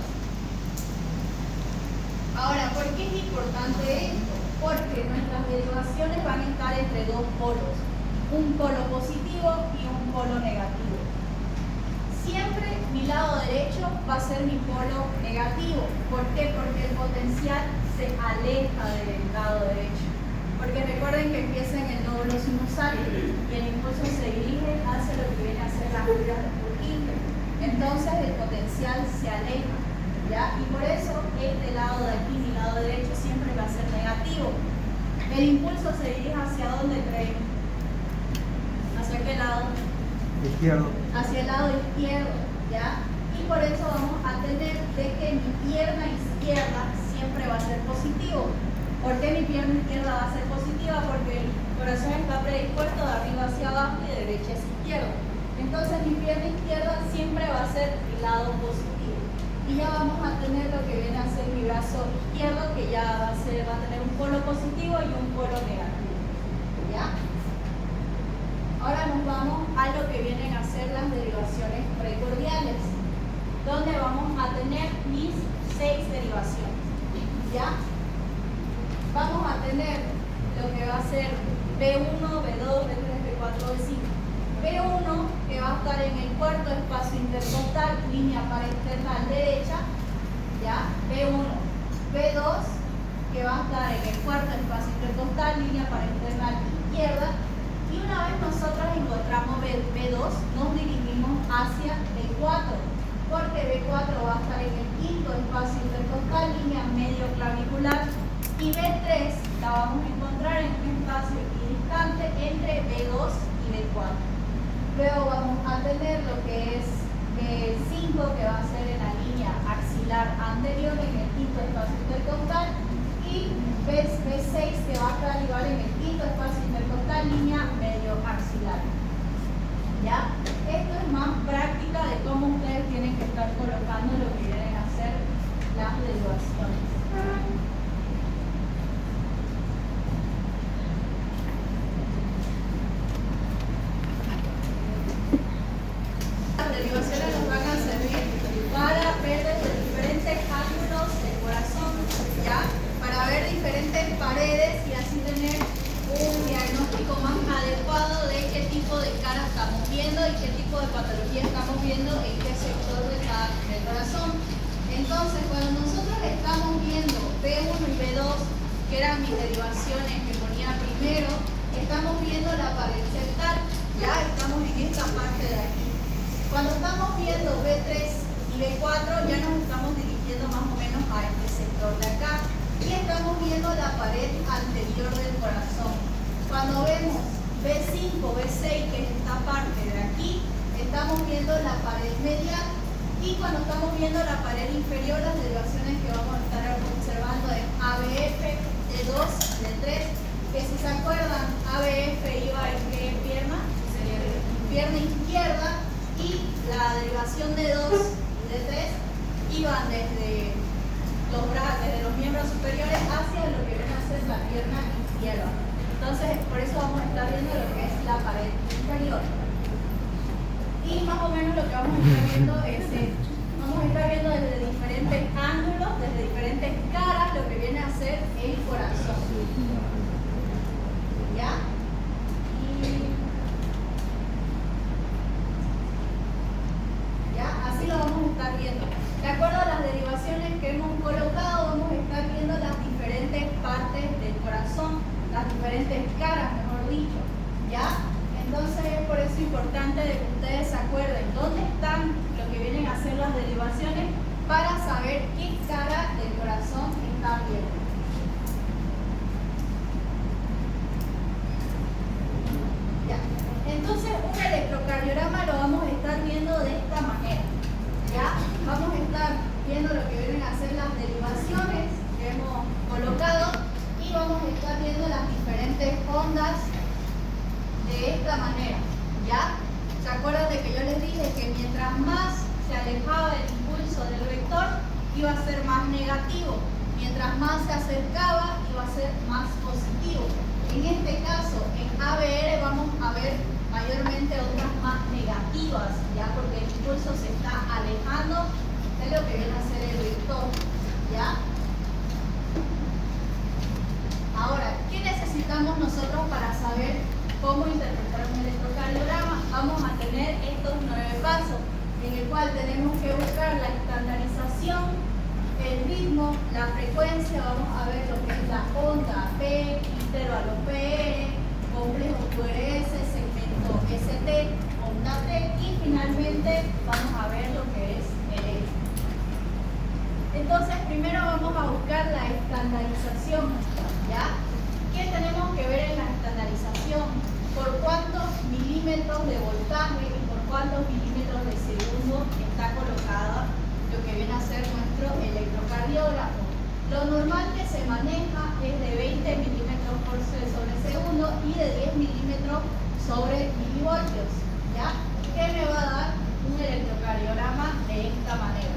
Ahora, ¿por qué es importante esto? Porque nuestras derivaciones van a estar entre dos polos, un polo positivo y un polo negativo. Siempre mi lado derecho va a ser mi polo negativo. ¿Por qué? Porque el potencial se aleja del lado derecho. Porque recuerden que empieza en el nódulo sinusal y el impulso se dirige hacia lo que viene a ser las fibras de Purkinje. Entonces el potencial se aleja, ¿ya? Y por eso este lado de aquí, mi lado derecho, siempre va a ser negativo. El impulso se dirige hacia dónde, creen. ¿Hacia qué lado? Izquierdo. Hacia el lado izquierdo, ¿ya? Y por eso vamos a tener de que mi pierna izquierda siempre va a ser positivo. ¿Por qué mi pierna izquierda va a ser positiva? Porque el corazón está predispuesto de arriba hacia abajo y de derecha hacia izquierda. Entonces mi pierna izquierda siempre va a ser el lado positivo. Y ya vamos a tener lo que viene a ser mi brazo izquierdo, que ya va a tener un polo positivo y un polo negativo, ¿ya? Ahora nos vamos a lo que vienen a ser las derivaciones precordiales, donde vamos a tener mis 6 derivaciones, ¿ya? Vamos a tener lo que va a ser B1, B2, B3, B4, B5. B1, que va a estar en el cuarto espacio intercostal, línea paraesternal derecha, ¿ya? B1. B2, que va a estar en el cuarto espacio intercostal, línea paraesternal izquierda. Y una vez nosotros encontramos B2, nos dirigimos hacia B4, porque B4 va a estar en el quinto espacio intercostal, línea medio clavicular. Y B3 la vamos a encontrar en un espacio equidistante entre B2 y B4. Luego vamos a tener lo que es B5, que va a ser en la línea axilar anterior en el quinto espacio intercostal. Y B6, que va a estar igual en el quinto espacio intercostal, línea medio axilar. ¿Ya? Esto es más práctica de cómo ustedes tienen que estar colocando lo que vienen a ser las derivaciones. Las derivaciones nos van a servir para ver desde diferentes ángulos del corazón, ¿ya? Para ver diferentes paredes y así tener un diagnóstico más adecuado de qué tipo de cara estamos viendo y qué tipo de patología estamos viendo en qué sector del corazón. Entonces, cuando nosotros estamos viendo B1 y B2, que eran mis derivaciones que ponía primero, estamos viendo la pared septal, ya estamos en esta parte de aquí. Cuando estamos viendo B3 y B4, ya nos estamos dirigiendo más o menos a este sector de acá. Y estamos viendo la pared anterior del corazón. Cuando vemos B5, B6, que es esta parte de aquí, estamos viendo la pared medial. Y cuando estamos viendo la pared inferior, las derivaciones que vamos a estar observando es ABF, D2, D3, que si se acuerdan, ABF iba en qué pierna, sería pierna izquierda, y la derivación de D2 y D3 iban desde los miembros superiores hacia lo que viene a ser la pierna izquierda. Entonces, por eso vamos a estar viendo lo que es la pared inferior. Y más o menos lo que vamos a estar viendo es vamos a estar viendo desde diferentes ángulos, desde diferentes caras, lo que viene a ser el corazón. ¿Ya? Así lo vamos a estar viendo. De acuerdo a las derivaciones que hemos colocado, vamos a estar viendo las diferentes partes del corazón, las diferentes caras, mejor dicho. ¿Ya? Entonces es por eso importante de que ustedes se acuerden dónde están lo que vienen a ser las derivaciones para saber qué cara del corazón están viendo. Ya. Entonces un electrocardiograma lo vamos a estar viendo de esta manera. ¿Ya? Vamos a estar viendo lo que vienen a ser las derivaciones que hemos colocado y vamos a estar viendo las diferentes ondas de esta manera. ¿Ya? ¿Se acuerdan de que yo les dije que mientras más se alejaba el impulso del vector, iba a ser más negativo? Mientras más se acercaba, iba a ser más positivo. En este caso, en ABR vamos a ver mayormente ondas más negativas, ¿ya? Porque el impulso se está alejando de lo que viene a ser el vector, ¿ya? Ahora, ¿qué necesitamos nosotros para saber cómo interpretar un electrocardiograma? Vamos a tener estos 9 pasos, en el cual tenemos que buscar la estandarización, el ritmo, la frecuencia, vamos a ver lo que es la onda P, intervalo PR, complejo QRS, segmento ST, onda T y finalmente vamos a ver lo que es el E. Entonces primero vamos a buscar la estandarización, ¿ya? ¿Qué tenemos que ver en la estandarización? Por cuántos milímetros de voltaje y por cuántos milímetros de segundo está colocada lo que viene a ser nuestro electrocardiógrafo. Lo normal que se maneja es de 20 milímetros sobre segundo y de 10 milímetros sobre milivoltios, ¿ya? ¿Qué me va a dar un electrocardiograma de esta manera?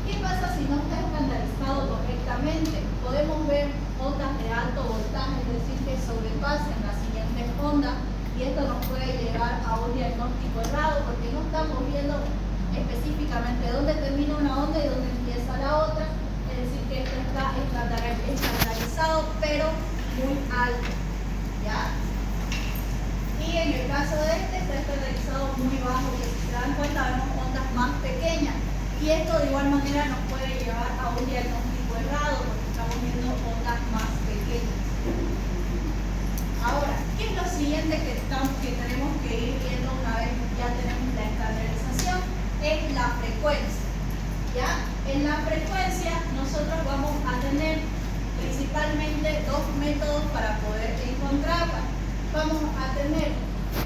¿Qué pasa si no está estandarizado correctamente? Podemos ver ondas de alto voltaje, es decir, que sobrepasen las siguientes ondas, y esto nos puede llevar a un diagnóstico errado porque no estamos viendo específicamente dónde termina una onda y dónde empieza la otra, es decir, que esto está estandarizado pero muy alto, ¿ya? Y en el caso de este está estandarizado muy bajo, que si se dan cuenta vemos ondas más pequeñas, y esto de igual manera nos puede llevar a un diagnóstico errado porque estamos viendo ondas más pequeñas. Ahora, ¿qué es lo siguiente que tenemos que ir viendo una vez ya tenemos la estandarización? Es la frecuencia, ¿ya? En la frecuencia nosotros vamos a tener principalmente dos métodos para poder encontrarla. Vamos a tener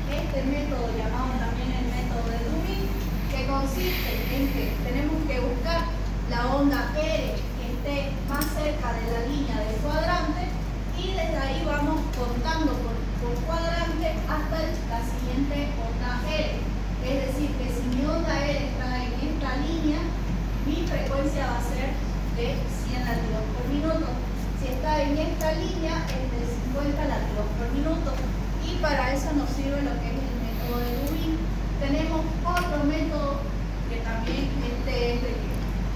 este método llamado también el método de Dubin, que consiste en que tenemos que buscar la onda R que esté más cerca de la línea del cuadrante y desde ahí vamos contando por cuadrante hasta la siguiente onda R. Es decir, que si mi onda R está en esta línea, mi frecuencia va a ser de 100 latidos por minuto. Si está en esta línea, es de 50 latidos por minuto. Y para eso nos sirve lo que es el método de Dubin. Tenemos otro método que también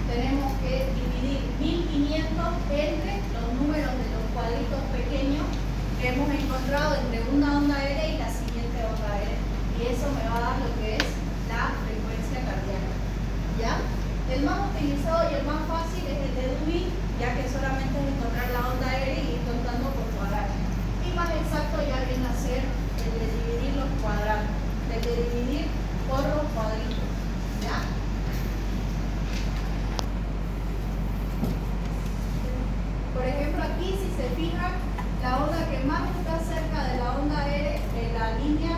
tenemos que dividir 1500 entre los números de los cuadritos pequeños que hemos encontrado entre una onda R y la siguiente onda R. Y eso me va a dar lo que es la frecuencia cardíaca, ¿ya? El más utilizado y el más fácil es el de Dubin, ya que solamente es encontrar la onda R y ir contando por cuadrantes. Y más exacto ya viene a ser el de dividir los cuadrantes, el de dividir por los cuadritos, ¿ya? Por ejemplo, aquí si se fijan, la onda que más está cerca de la onda R, de la línea,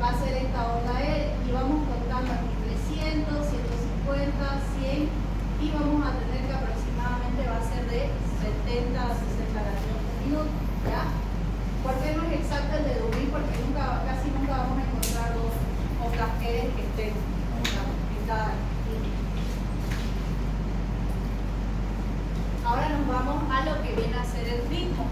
va a ser esta onda R, y vamos contando aquí 300, 150, 100, y vamos a tener que aproximadamente va a ser de 70 a 60 latidos por minuto, ¿ya? ¿Por qué no es exacto el de Dubin? Porque casi nunca vamos a encontrar dos ondas R que estén en cada línea. Ahora nos vamos a lo que viene a ser el ritmo.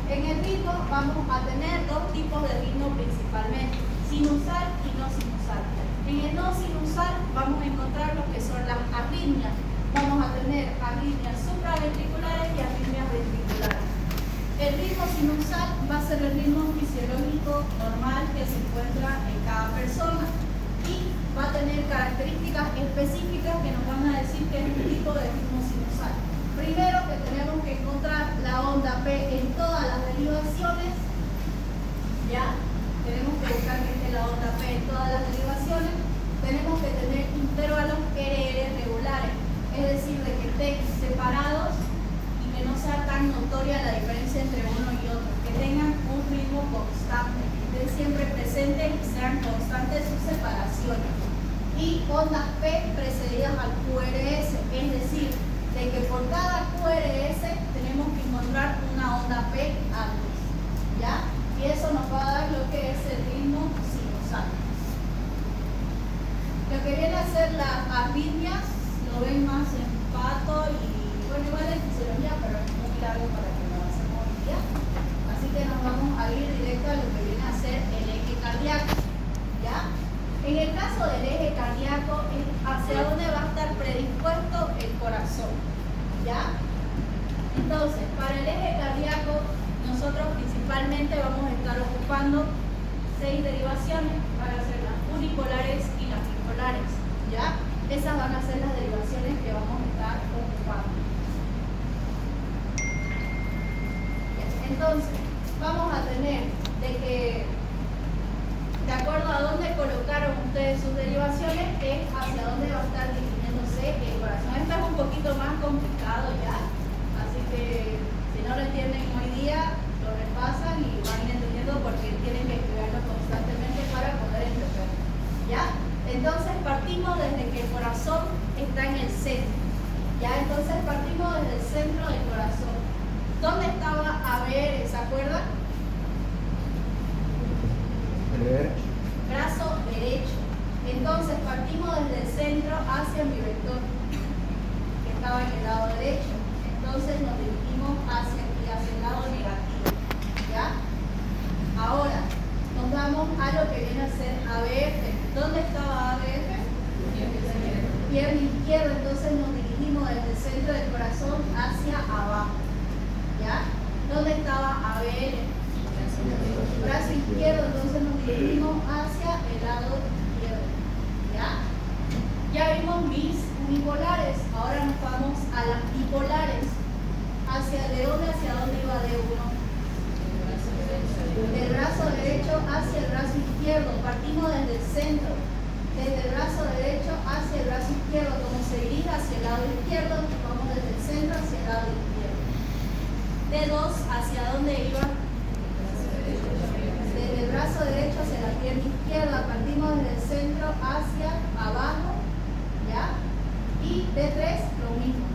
En el ritmo vamos a tener dos tipos de ritmo principalmente, sinusal y no sinusal. En el no sinusal vamos a encontrar lo que son las arritmias. Vamos a tener arritmias supraventriculares y arritmias ventriculares. El ritmo sinusal va a ser el ritmo fisiológico normal que se encuentra en cada persona y va a tener características específicas que nos van a decir que es un tipo de ritmo sinusal. Primero que tenemos que encontrar la onda P en todas las derivaciones, ya, tenemos que buscar que esté la onda P en todas las derivaciones, tenemos que tener intervalos RR regulares, es decir, de que estén separados y que no sea tan notoria la diferencia entre uno y otro, que tengan un ritmo constante, que estén siempre presentes y sean constantes sus separaciones. Y ondas P precedidas al QRS, es decir, de que por cada QRS tenemos que encontrar una onda P antes, ¿ya? Y eso nos va a dar lo que es el ritmo sinusal. Lo que viene a ser las arritmias, lo ven más en pato y, bueno, igual en fisiología, pero es muy largo para que lo hacemos hoy día. Así que nos vamos a ir directo a lo que viene a ser el eje cardíaco, ¿ya? En el caso del eje cardíaco, es hacia dónde va a estar predispuesto el corazón, ¿ya? Entonces, para el eje cardíaco, nosotros principalmente vamos a estar ocupando 6 derivaciones, van a ser las unipolares y las bipolares, ¿ya? Esas van a ser las derivaciones que vamos a estar ocupando. Entonces, vamos a tener de que, de acuerdo a dónde colocaron ustedes sus derivaciones, es hacia dónde va a estar dirigiéndose el corazón. Esto es un poquito más complicado ya, así que si no lo entienden hoy día, lo repasan y van entendiendo porque tienen que estudiarlo constantemente para poder entender, ¿ya? Entonces partimos desde que el corazón está en el centro, ¿ya? Entonces partimos desde el centro del corazón. ¿Dónde estaba ABR? ¿Se acuerdan? Brazo derecho. Entonces partimos desde el centro hacia mi vector, que estaba en el lado derecho. Entonces nos dirigimos hacia aquí, hacia el lado negativo, ¿ya? Ahora nos vamos a lo que viene a ser ABF. ¿Dónde estaba ABF? Pierna izquierda. Entonces nos dirigimos desde el centro del corazón hacia abajo, ¿ya? ¿Dónde estaba ABL? Brazo izquierdo. Entonces nos dirigimos hacia el lado izquierdo, ¿ya? Ya vimos mis unipolares, ahora nos vamos a las bipolares. ¿De dónde iba D1? Del brazo derecho hacia el brazo izquierdo. Partimos desde el centro, desde el brazo derecho hacia el brazo izquierdo. Como se dirige hacia el lado izquierdo, vamos desde el centro hacia el lado izquierdo. D2, ¿hacia dónde iba? Desde el brazo derecho hacia la pierna izquierda. Partimos desde el centro hacia abajo, ¿ya? Y D3 lo mismo,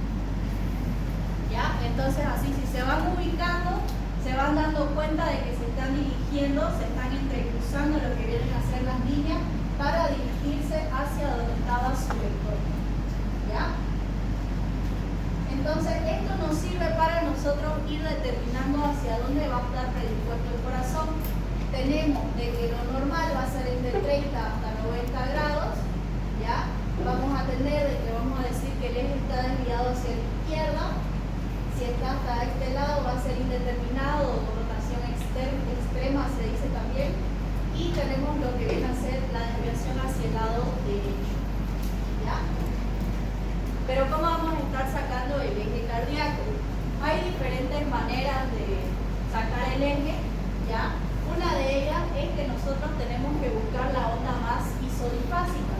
¿ya? Entonces así, si se van ubicando, se van dando cuenta de que se están dirigiendo, se están entrecruzando lo que vienen a ser las líneas para dirigirse hacia donde estaba su vector, ¿ya? Entonces esto nos sirve para nosotros ir determinando hacia dónde va a estar predispuesto el corazón. Tenemos de que lo normal va a ser entre 30 hasta 90 grados, ¿ya? Vamos a tener de que vamos a decir que el eje está desviado hacia la izquierda. Si está hasta este lado va a ser indeterminado o rotación extrema se dice también. Y tenemos lo que viene a ser la desviación hacia el lado derecho, ¿ya? Pero ¿cómo vamos a estar sacando el eje cardíaco? Hay diferentes maneras de sacar el eje, ¿ya? Una de ellas es que nosotros tenemos que buscar la onda más isodifásica,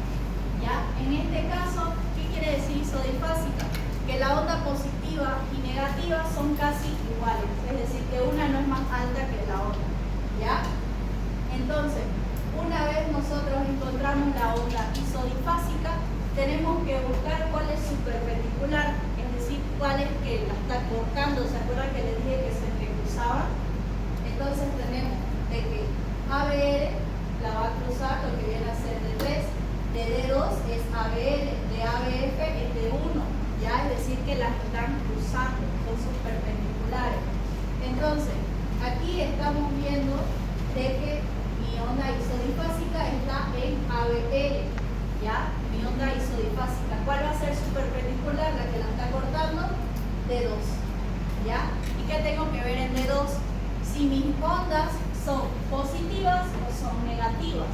¿ya? En este caso, ¿qué quiere decir isodifásica? Que la onda positiva y negativa son casi iguales, es decir, que una no es más alta que la otra, ¿ya? Entonces, una vez nosotros encontramos la onda isodifásica, tenemos que buscar cuál es su perpendicular, es decir, cuál es que la está cortando. ¿Se acuerdan que les dije que se entrecruzaban? Entonces tenemos de que ABR la va a cruzar lo que viene a ser de 3, de D2 es ABL, de ABF es de 1, ¿ya? Es decir, que las están cruzando, son sus perpendiculares. Entonces, aquí estamos viendo de que mi onda isodifásica está en ABL, ¿ya? Mi onda isodifásica. ¿Cuál va a ser su perpendicular? La que la está cortando, D2, ¿ya? ¿Y qué tengo que ver en D2? Si mis ondas son positivas o son negativas,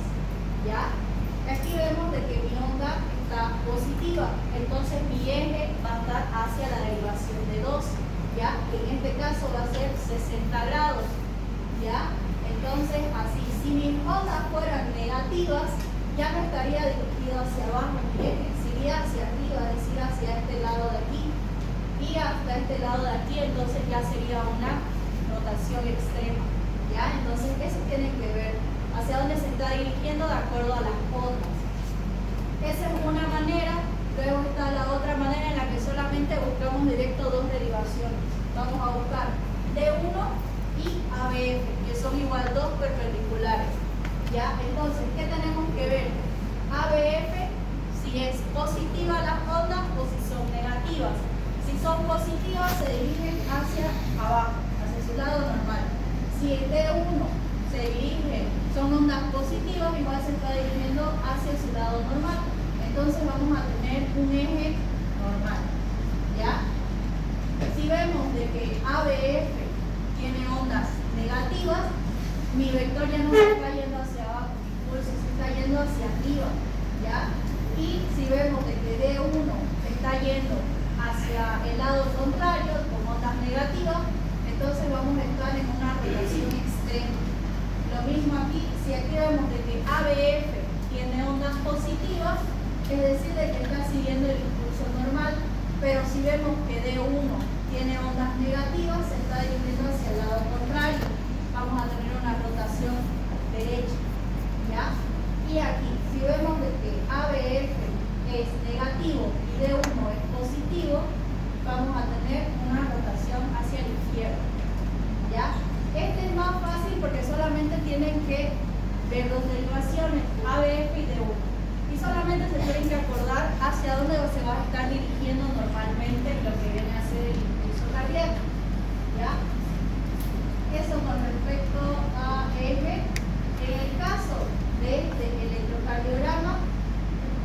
¿ya? Aquí vemos de que mi onda está positiva, entonces mi eje va a estar hacia la derivación de 2, ¿ya? Que en este caso va a ser 60 grados, ¿ya? Entonces, así, si mis ondas fueran negativas, ya no estaría dirigido hacia abajo mi eje, sería hacia arriba, es decir, hacia este lado de aquí, y hasta este lado de aquí, entonces ya sería una rotación extrema, ¿ya? Entonces, eso tiene que ver hacia dónde se está dirigiendo de acuerdo a las ondas. Esa es una manera. Luego está la otra manera en la que solamente buscamos directo dos derivaciones. Vamos a buscar D1 y ABF, que son igual dos perpendiculares, ¿ya? Entonces, ¿qué tenemos que ver? ABF, si es positiva las ondas o si son negativas. Si son positivas, se dirigen hacia abajo, hacia su lado normal. Si el D1 se dirige, son ondas positivas, igual se está dirigiendo hacia su lado normal. Entonces vamos a tener un eje normal, ¿ya? Si vemos de que ABF tiene ondas negativas, mi vector ya no se está yendo hacia abajo, mi impulso se está yendo hacia arriba, ¿ya? Y si vemos de que D1 se está yendo hacia el lado contrario con ondas negativas, entonces vamos a estar en una relación extrema. Lo mismo aquí, si aquí vemos de que ABF tiene ondas positivas, es decir, de que está siguiendo el impulso normal, pero si vemos que D1 tiene ondas negativas, se está dirigiendo hacia el lado contrario. Vamos a tener una rotación derecha, ¿ya? Y aquí, si vemos de que ABF es negativo y D1 es positivo, vamos a tener una rotación hacia la izquierda, ¿ya? Este es más fácil porque solamente tienen que ver dos derivaciones, ABF y D1. Y solamente se tienen que acordar hacia dónde se va a estar dirigiendo normalmente lo que viene a ser el impulso cardíaco, ¿ya? Eso con respecto a eje. En el caso de este electrocardiograma,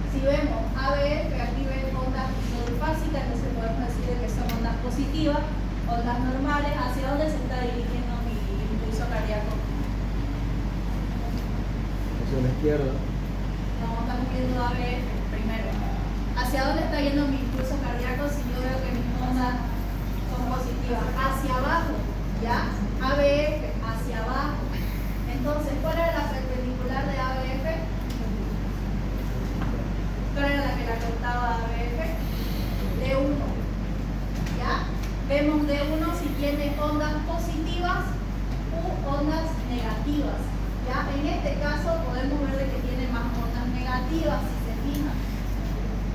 si vemos ABF, aquí ven ondas isodifásicas, entonces podemos decir que son ondas positivas, ondas normales. ¿Hacia dónde se está dirigiendo mi impulso cardíaco? Hacia la izquierda. No, estamos viendo ABF primero. ¿Hacia dónde está yendo mi impulso cardíaco si yo veo que mis ondas son positivas? Hacia abajo, ¿ya? ABF, hacia abajo. Entonces, ¿cuál era la perpendicular de ABF? ¿Cuál era la que la cortaba ABF? D1, ¿ya? Vemos D1 si tiene ondas positivas u ondas negativas, ¿ya? En este caso podemos ver de que tiene más ondas negativas, si se fijan.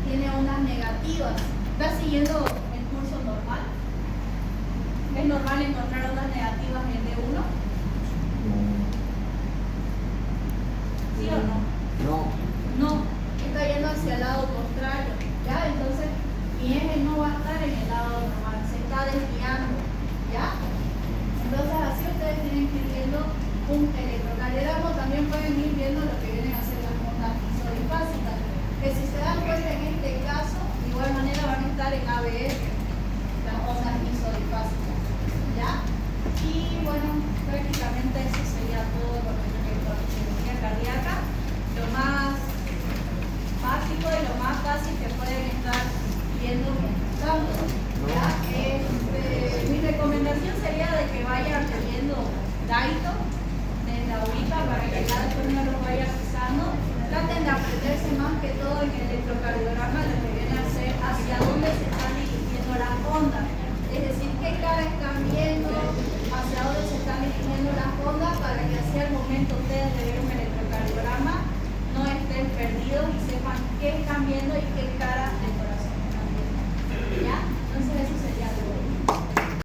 Tiene ondas negativas. ¿Está siguiendo el curso normal? ¿Es normal encontrar ondas negativas en D1? ¿Sí o no? No. No, está yendo hacia el lado contrario, ¿ya? Entonces, mi eje no va a estar en el lado normal, se está desviando, ¿ya? Entonces, así ustedes tienen que ir viendo un electrocardiograma, también pueden ir viendo lo que vienen a ser las ondas isodifásicas, que si se dan cuenta en este caso, de igual manera van a estar en ABF, las ondas isodifásicas, ¿ya? Y bueno, prácticamente eso sería todo con respecto a la cirugía cardíaca. Lo más básico y lo más fácil que pueden estar viendo mientras tanto, ¿ya? Mi recomendación sería de que vayan leyendo Daito desde ahorita para que cada vez no los vaya pisando. Traten de aprenderse más que todo en el electrocardiograma lo que viene a ser hacia dónde se están dirigiendo las ondas, es decir, qué cara están viendo, hacia dónde se están dirigiendo las ondas, para que así al momento ustedes de ver un electrocardiograma no estén perdidos y sepan qué están viendo y qué cara